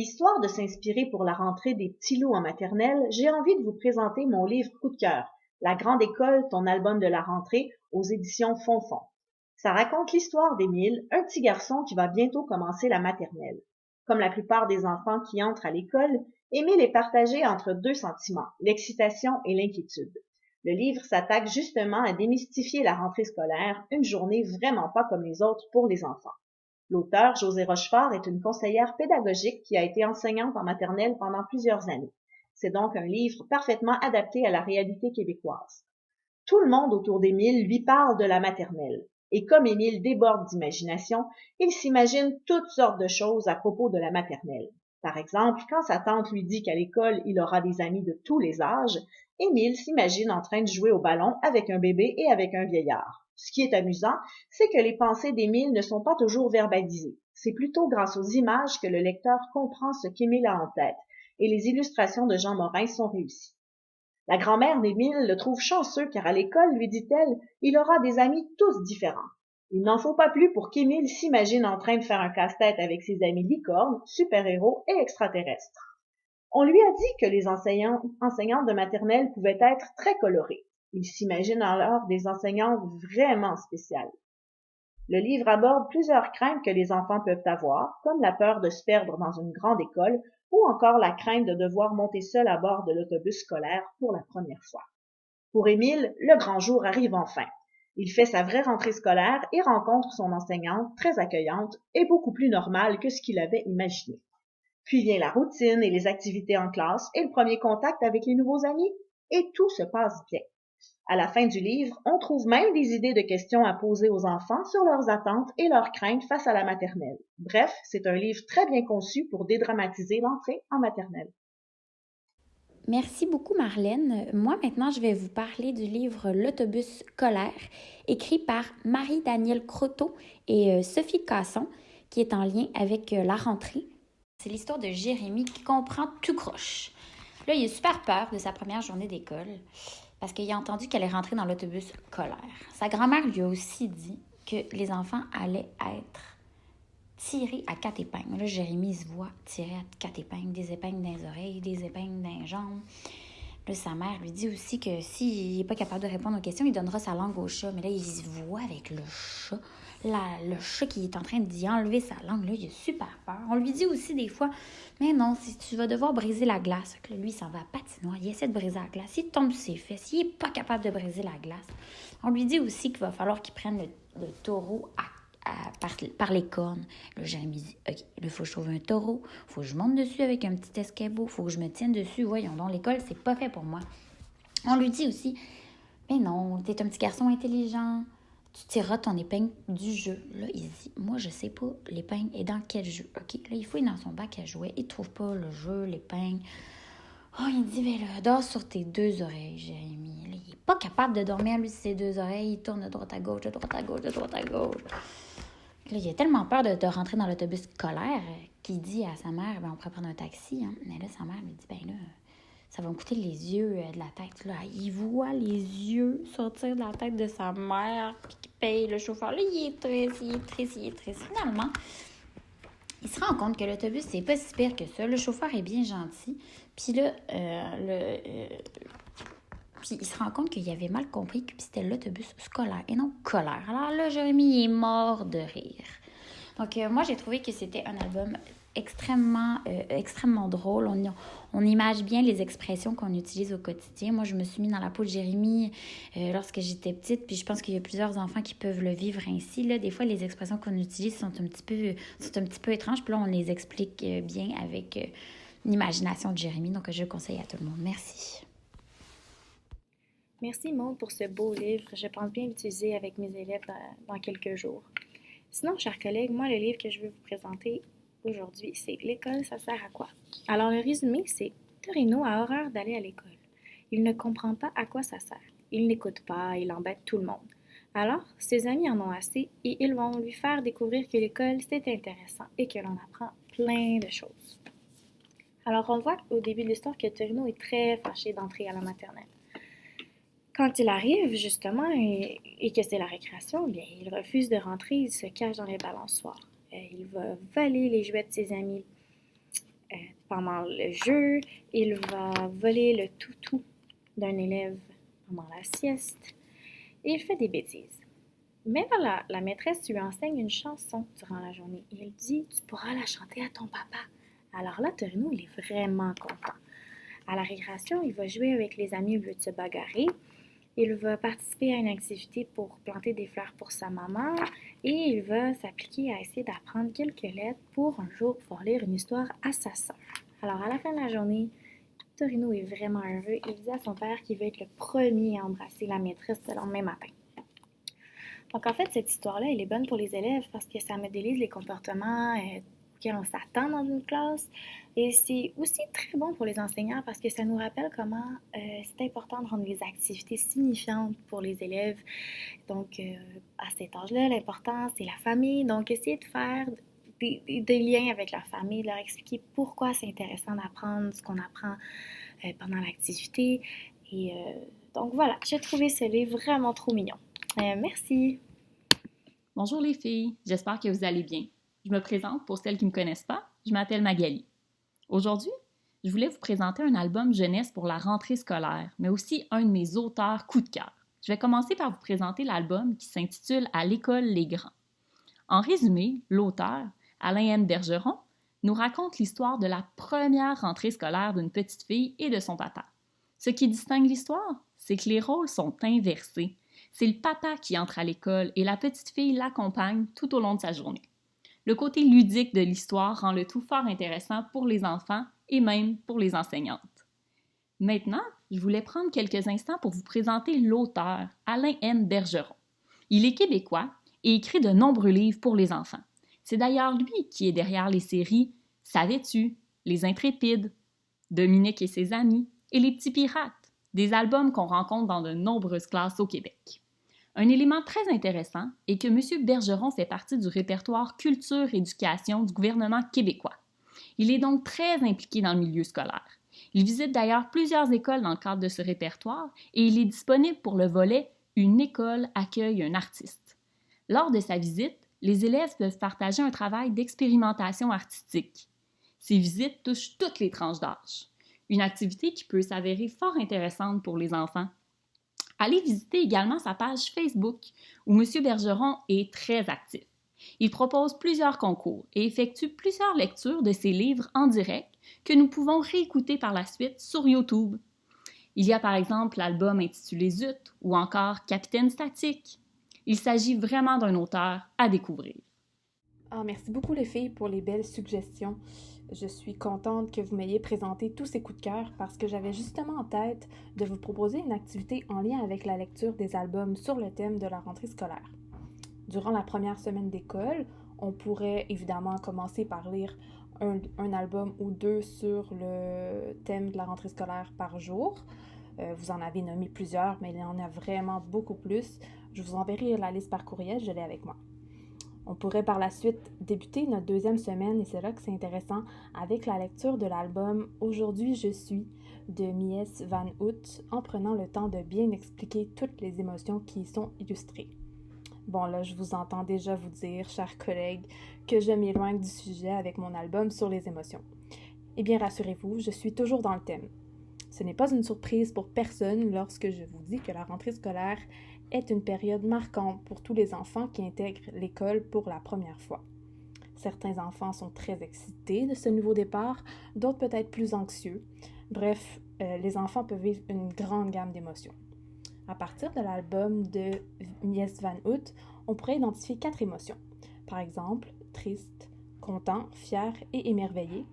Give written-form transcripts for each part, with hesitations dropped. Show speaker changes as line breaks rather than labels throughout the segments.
Histoire de s'inspirer pour la rentrée des petits loups en maternelle, j'ai envie de vous présenter mon livre coup de cœur, La Grande École, ton album de la rentrée, aux éditions Fonfon. Ça raconte l'histoire d'Émile, un petit garçon qui va bientôt commencer la maternelle. Comme la plupart des enfants qui entrent à l'école, Émile est partagé entre deux sentiments, l'excitation et l'inquiétude. Le livre s'attaque justement à démystifier la rentrée scolaire, une journée vraiment pas comme les autres pour les enfants. L'auteur, Josée Rochefort, est une conseillère pédagogique qui a été enseignante en maternelle pendant plusieurs années. C'est donc un livre parfaitement adapté à la réalité québécoise. Tout le monde autour d'Émile lui parle de la maternelle. Et comme Émile déborde d'imagination, il s'imagine toutes sortes de choses à propos de la maternelle. Par exemple, quand sa tante lui dit qu'à l'école, il aura des amis de tous les âges, Émile s'imagine en train de jouer au ballon avec un bébé et avec un vieillard. Ce qui est amusant, c'est que les pensées d'Émile ne sont pas toujours verbalisées. C'est plutôt grâce aux images que le lecteur comprend ce qu'Émile a en tête, et les illustrations de Jean Morin sont réussies. La grand-mère d'Émile le trouve chanceux car à l'école, lui dit-elle, il aura des amis tous différents. Il n'en faut pas plus pour qu'Émile s'imagine en train de faire un casse-tête avec ses amis licornes, super-héros et extraterrestres. On lui a dit que les enseignantes de maternelle pouvaient être très colorées. Il s'imagine alors des enseignantes vraiment spéciales. Le livre aborde plusieurs craintes que les enfants peuvent avoir, comme la peur de se perdre dans une grande école ou encore la crainte de devoir monter seul à bord de l'autobus scolaire pour la première fois. Pour Émile, le grand jour arrive enfin. Il fait sa vraie rentrée scolaire et rencontre son enseignante très accueillante et beaucoup plus normale que ce qu'il avait imaginé. Puis vient la routine et les activités en classe et le premier contact avec les nouveaux amis, et tout se passe bien. À la fin du livre, on trouve même des idées de questions à poser aux enfants sur leurs attentes et leurs craintes face à la maternelle. Bref, c'est un livre très bien conçu pour dédramatiser l'entrée en maternelle.
Merci beaucoup, Marlène. Moi, maintenant, je vais vous parler du livre L'autobus scolaire, écrit par Marie-Danielle Croteau et Sophie Casson, qui est en lien avec la rentrée. C'est l'histoire de Jérémy qui comprend tout croche. Là, il a super peur de sa première journée d'école parce qu'il a entendu qu'elle est rentrée dans l'autobus scolaire. Sa grand-mère lui a aussi dit que les enfants allaient être tirés à 4 épingles. Là, Jérémy se voit tirer à 4 épingles, des épingles dans les oreilles, des épingles dans les jambes. Là, sa mère lui dit aussi que s'il n'est pas capable de répondre aux questions, il donnera sa langue au chat. Mais là, il se voit avec le chat. Le chat qui est en train d'y enlever sa langue, là, il a super peur. On lui dit aussi des fois, mais non, si tu vas devoir briser la glace. Là, lui, il s'en va à patinoire, il essaie de briser la glace. Il tombe sur ses fesses, il n'est pas capable de briser la glace. On lui dit aussi qu'il va falloir qu'il prenne le taureau par les cornes. Là, Jérémy dit, OK, là, il faut que je trouve un taureau, il faut que je monte dessus avec un petit escabeau, il faut que je me tienne dessus. Voyons donc, l'école, c'est pas fait pour moi. On lui dit aussi, mais non, t'es un petit garçon intelligent, tu tireras ton épingle du jeu. Là, il dit, moi, je sais pas, l'épingle est dans quel jeu. OK, là, il fouille dans son bac à jouets, il trouve pas le jeu, l'épingle. Oh, il dit, mais là, dors sur tes deux oreilles, Jérémy. Là, il est pas capable de dormir, lui, sur ses deux oreilles. Il tourne de droite à gauche, de droite à gauche, de droite à gauche. Là, il a tellement peur de rentrer dans l'autobus scolaire qu'il dit à sa mère, ben, on pourrait prendre un taxi. Hein. Mais là, sa mère lui dit, ben là, ça va me coûter les yeux de la tête. Là, il voit les yeux sortir de la tête de sa mère, puis qu'il paye le chauffeur. Là, il est triste. Finalement, il se rend compte que l'autobus, c'est pas si pire que ça. Le chauffeur est bien gentil. Puis là, puis il se rend compte qu'il avait mal compris que c'était l'autobus scolaire et non scolaire. Alors là, Jérémy est mort de rire. Donc, moi, j'ai trouvé que c'était un album extrêmement drôle. On image bien les expressions qu'on utilise au quotidien. Moi, je me suis mis dans la peau de Jérémy lorsque j'étais petite, puis je pense qu'il y a plusieurs enfants qui peuvent le vivre ainsi. Là, des fois, les expressions qu'on utilise sont un petit peu étranges, puis là, on les explique bien avec l'imagination de Jérémy. Donc, je le conseille à tout le monde. Merci.
Merci Maud pour ce beau livre. Je pense bien l'utiliser avec mes élèves dans quelques jours. Sinon, chers collègues, moi, le livre que je vais vous présenter aujourd'hui, c'est L'école, ça sert à quoi? Alors, le résumé, c'est Torino a horreur d'aller à l'école. Il ne comprend pas à quoi ça sert. Il n'écoute pas, il embête tout le monde. Alors, ses amis en ont assez et ils vont lui faire découvrir que l'école, c'est intéressant et que l'on apprend plein de choses. Alors, on voit au début de l'histoire que Torino est très fâché d'entrer à la maternelle. Quand il arrive, justement, et que c'est la récréation, bien, il refuse de rentrer, il se cache dans les balançoires. Il va voler les jouets de ses amis. pendant le jeu, il va voler le toutou d'un élève pendant la sieste et il fait des bêtises. Mais là, la maîtresse lui enseigne une chanson durant la journée et elle dit « Tu pourras la chanter à ton papa ». Alors là, Torino, il est vraiment content. À la récréation, il va jouer avec les amis au lieu de se bagarrer. Il va participer à une activité pour planter des fleurs pour sa maman et il va s'appliquer à essayer d'apprendre quelques lettres pour un jour pouvoir lire une histoire à sa sœur. Alors à la fin de la journée, Torino est vraiment heureux et il dit à son père qu'il veut être le premier à embrasser la maîtresse le lendemain matin. Donc en fait, cette histoire-là, elle est bonne pour les élèves parce que ça modélise les comportements auxquels on s'attend dans une classe. Et c'est aussi très bon pour les enseignants parce que ça nous rappelle comment c'est important de rendre les activités signifiantes pour les élèves. Donc à cet âge-là, l'important, c'est la famille. Donc essayer de faire des liens avec leur famille, de leur expliquer pourquoi c'est intéressant d'apprendre ce qu'on apprend pendant l'activité. Et donc voilà, j'ai trouvé ce livre vraiment trop mignon. Merci.
Bonjour les filles, j'espère que vous allez bien. Je me présente pour celles qui ne me connaissent pas, je m'appelle Magali. Aujourd'hui, je voulais vous présenter un album jeunesse pour la rentrée scolaire, mais aussi un de mes auteurs coup de cœur. Je vais commencer par vous présenter l'album qui s'intitule « À l'école les grands ». En résumé, l'auteur, Alain M. Bergeron, nous raconte l'histoire de la première rentrée scolaire d'une petite fille et de son papa. Ce qui distingue l'histoire, c'est que les rôles sont inversés. C'est le papa qui entre à l'école et la petite fille l'accompagne tout au long de sa journée. Le côté ludique de l'histoire rend le tout fort intéressant pour les enfants et même pour les enseignantes. Maintenant, je voulais prendre quelques instants pour vous présenter l'auteur, Alain M. Bergeron. Il est québécois et écrit de nombreux livres pour les enfants. C'est d'ailleurs lui qui est derrière les séries « Savais-tu ?», « Les Intrépides »,« Dominique et ses amis » et « Les Petits Pirates », des albums qu'on rencontre dans de nombreuses classes au Québec. Un élément très intéressant est que M. Bergeron fait partie du répertoire Culture-Éducation du gouvernement québécois. Il est donc très impliqué dans le milieu scolaire. Il visite d'ailleurs plusieurs écoles dans le cadre de ce répertoire et il est disponible pour le volet « Une école accueille un artiste ». Lors de sa visite, les élèves peuvent partager un travail d'expérimentation artistique. Ces visites touchent toutes les tranches d'âge. Une activité qui peut s'avérer fort intéressante pour les enfants. Allez visiter également sa page Facebook, où M. Bergeron est très actif. Il propose plusieurs concours et effectue plusieurs lectures de ses livres en direct que nous pouvons réécouter par la suite sur YouTube. Il y a par exemple l'album intitulé Zut ou encore Capitaine Statique. Il s'agit vraiment d'un auteur à découvrir.
Merci beaucoup les filles pour les belles suggestions. Je suis contente que vous m'ayez présenté tous ces coups de cœur parce que j'avais justement en tête de vous proposer une activité en lien avec la lecture des albums sur le thème de la rentrée scolaire. Durant la première semaine d'école, on pourrait évidemment commencer par lire un album ou deux sur le thème de la rentrée scolaire par jour. Vous en avez nommé plusieurs, mais il y en a vraiment beaucoup plus. Je vous enverrai la liste par courriel, je l'ai avec moi. On pourrait par la suite débuter notre deuxième semaine, et c'est là que c'est intéressant, avec la lecture de l'album « Aujourd'hui je suis » de Mies van Hout, en prenant le temps de bien expliquer toutes les émotions qui y sont illustrées. Bon, là, je vous entends déjà vous dire, chers collègues, que je m'éloigne du sujet avec mon album sur les émotions. Eh bien, rassurez-vous, je suis toujours dans le thème. Ce n'est pas une surprise pour personne lorsque je vous dis que la rentrée scolaire est une période marquante pour tous les enfants qui intègrent l'école pour la première fois. Certains enfants sont très excités de ce nouveau départ, d'autres peut-être plus anxieux. Bref, les enfants peuvent vivre une grande gamme d'émotions. À partir de l'album de Mies van Hout, on pourrait identifier 4 émotions. Par exemple, triste, content, fier et émerveillé,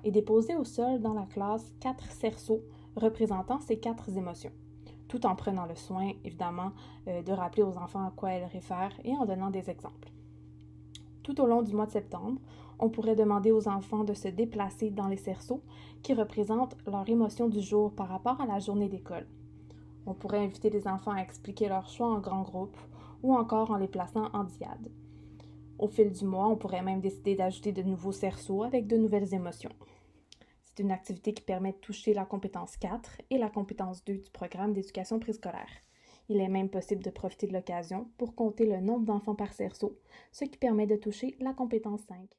et déposer au sol dans la classe 4 cerceaux représentant ces 4 émotions, tout en prenant le soin, évidemment, de rappeler aux enfants à quoi elles réfèrent et en donnant des exemples. Tout au long du mois de septembre, on pourrait demander aux enfants de se déplacer dans les cerceaux qui représentent leur émotion du jour par rapport à la journée d'école. On pourrait inviter les enfants à expliquer leur choix en grands groupes ou encore en les plaçant en diade. Au fil du mois, on pourrait même décider d'ajouter de nouveaux cerceaux avec de nouvelles émotions. C'est une activité qui permet de toucher la compétence 4 et la compétence 2 du programme d'éducation préscolaire. Il est même possible de profiter de l'occasion pour compter le nombre d'enfants par cerceau, ce qui permet de toucher la compétence 5.